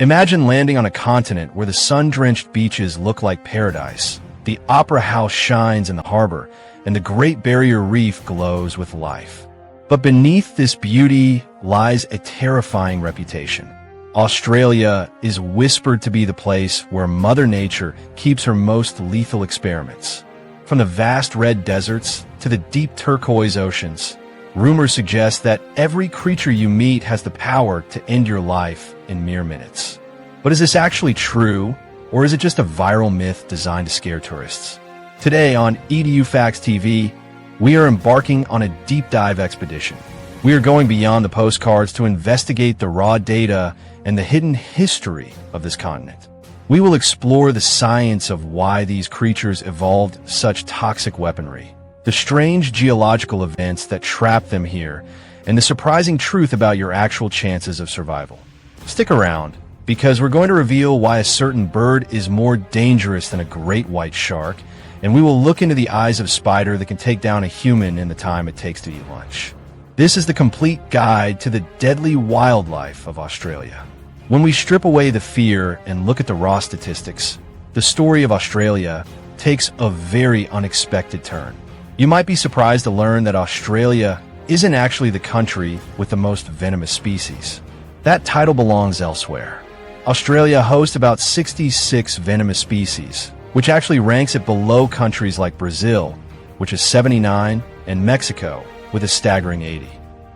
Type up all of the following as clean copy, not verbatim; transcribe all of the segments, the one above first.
Imagine landing on a continent where the sun-drenched beaches look like paradise, the opera house shines in the harbor, and the Great Barrier Reef glows with life. But beneath this beauty lies a terrifying reputation. Australia is whispered to be the place where Mother Nature keeps her most lethal experiments. From the vast red deserts to the deep turquoise oceans, rumors suggest that every creature you meet has the power to end your life in mere minutes. But is this actually true, or is it just a viral myth designed to scare tourists? Today on EduFacts TV, we are embarking on a deep dive expedition. We are going beyond the postcards to investigate the raw data and the hidden history of this continent. We will explore the science of why these creatures evolved such toxic weaponry, the strange geological events that trap them here, and the surprising truth about your actual chances of survival. Stick around, because we're going to reveal why a certain bird is more dangerous than a great white shark, and we will look into the eyes of a spider that can take down a human in the time it takes to eat lunch. This is the complete guide to the deadly wildlife of Australia. When we strip away the fear and look at the raw statistics, the story of Australia takes a very unexpected turn. You might be surprised to learn that Australia isn't actually the country with the most venomous species. That title belongs elsewhere. Australia hosts about 66 venomous species, which actually ranks it below countries like Brazil, which is 79, and Mexico, with a staggering 80.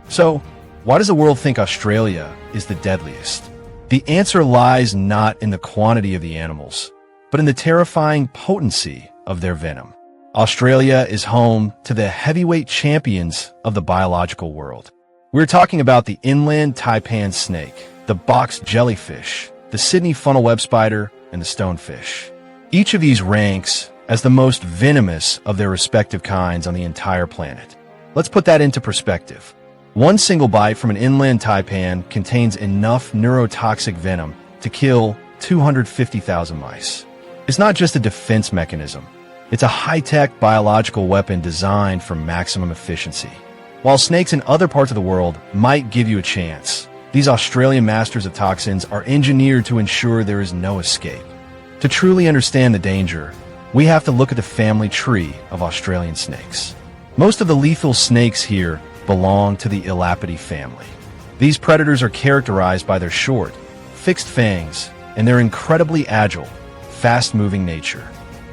So, why does the world think Australia is the deadliest? The answer lies not in the quantity of the animals, but in the terrifying potency of their venom. Australia is home to the heavyweight champions of the biological world. We're talking about the Inland Taipan snake, the box jellyfish, the Sydney funnel web spider, and the stonefish. Each of these ranks as the most venomous of their respective kinds on the entire planet. Let's put that into perspective. One single bite from an inland taipan contains enough neurotoxic venom to kill 250,000 mice. It's not just a defense mechanism. It's a high-tech biological weapon designed for maximum efficiency. While snakes in other parts of the world might give you a chance, these Australian masters of toxins are engineered to ensure there is no escape. To truly understand the danger, we have to look at the family tree of Australian snakes. Most of the lethal snakes here belong to the Elapidae family. These predators are characterized by their short, fixed fangs and their incredibly agile, fast-moving nature.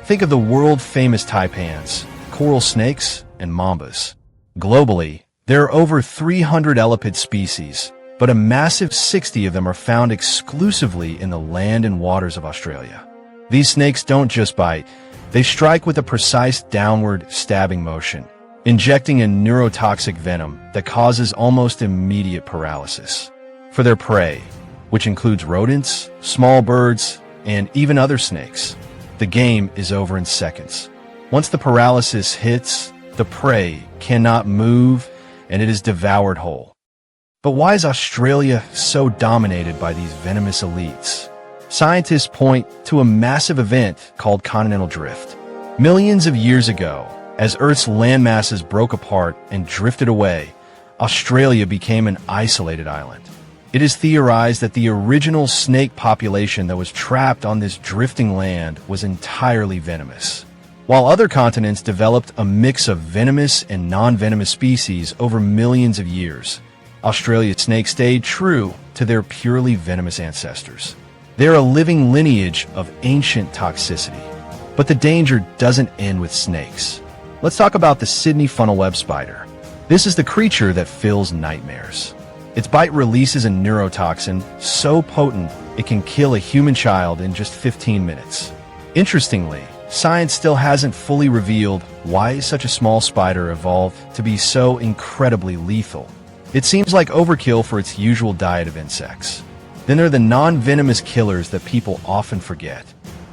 Think of the world-famous taipans, coral snakes, and mambas. Globally, there are over 300 elapid species, but a massive 60 of them are found exclusively in the land and waters of Australia. These snakes don't just bite, they strike with a precise downward stabbing motion, injecting a neurotoxic venom that causes almost immediate paralysis. For their prey, which includes rodents, small birds, and even other snakes, the game is over in seconds. Once the paralysis hits, the prey cannot move and it is devoured whole. But why is Australia so dominated by these venomous elites? Scientists point to a massive event called Continental Drift. Millions of years ago, as Earth's landmasses broke apart and drifted away, Australia became an isolated island. It is theorized that the original snake population that was trapped on this drifting land was entirely venomous. While other continents developed a mix of venomous and non-venomous species over millions of years, Australia's snakes stayed true to their purely venomous ancestors. They're a living lineage of ancient toxicity. But the danger doesn't end with snakes. Let's talk about the Sydney funnel web spider. This is the creature that fills nightmares. Its bite releases a neurotoxin so potent it can kill a human child in just 15 minutes. Interestingly, science still hasn't fully revealed why such a small spider evolved to be so incredibly lethal. It seems like overkill for its usual diet of insects. Then there are the non-venomous killers that people often forget.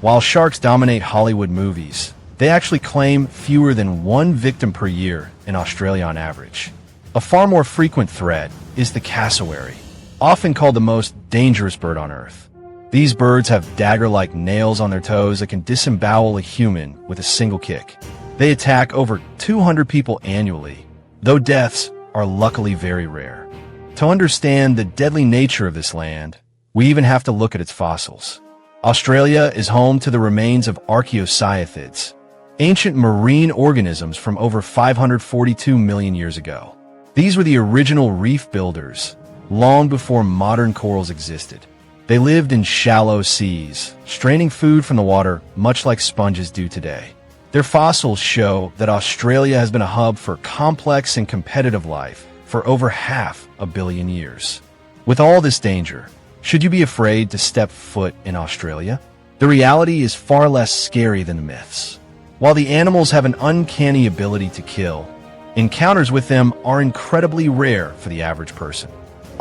While sharks dominate Hollywood movies, they actually claim fewer than one victim per year in Australia on average. A far more frequent threat is the cassowary, often called the most dangerous bird on Earth. These birds have dagger-like nails on their toes that can disembowel a human with a single kick. They attack over 200 people annually, though deaths are luckily very rare. To understand the deadly nature of this land, We even have to look at its fossils. Australia is home to the remains of Archaeocyathids, ancient marine organisms from over 542 million years ago. These were the original reef builders, long before modern corals existed. They lived in shallow seas, straining food from the water much like sponges do today. Their fossils show that Australia has been a hub for complex and competitive life for over 500 million years. With all this danger, should you be afraid to step foot in Australia? The reality is far less scary than the myths. While the animals have an uncanny ability to kill, encounters with them are incredibly rare for the average person.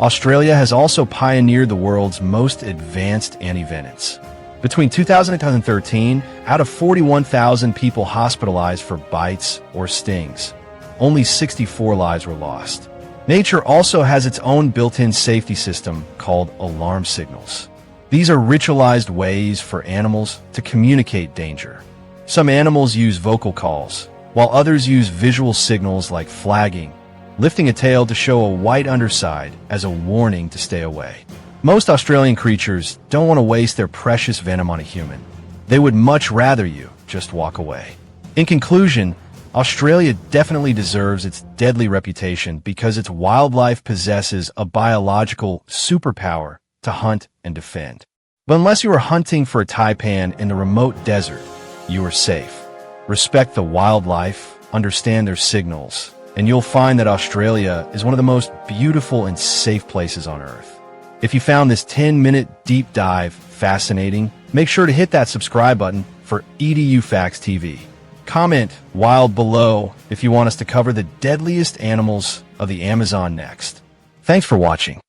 Australia has also pioneered the world's most advanced antivenins. Between 2000 and 2013, out of 41,000 people hospitalized for bites or stings, only 64 lives were lost. Nature also has its own built-in safety system called alarm signals. These are ritualized ways for animals to communicate danger. Some animals use vocal calls, while others use visual signals like flagging, lifting a tail to show a white underside as a warning to stay away. Most Australian creatures don't want to waste their precious venom on a human. They would much rather you just walk away. In conclusion, Australia definitely deserves its deadly reputation because its wildlife possesses a biological superpower to hunt and defend. But unless you are hunting for a taipan in the remote desert, you are safe. Respect the wildlife, understand their signals, and you'll find that Australia is one of the most beautiful and safe places on Earth. If you found this 10-minute deep dive fascinating, make sure to hit that subscribe button for EduFacts TV. Comment wild below if you want us to cover the deadliest animals of the Amazon next. Thanks for watching.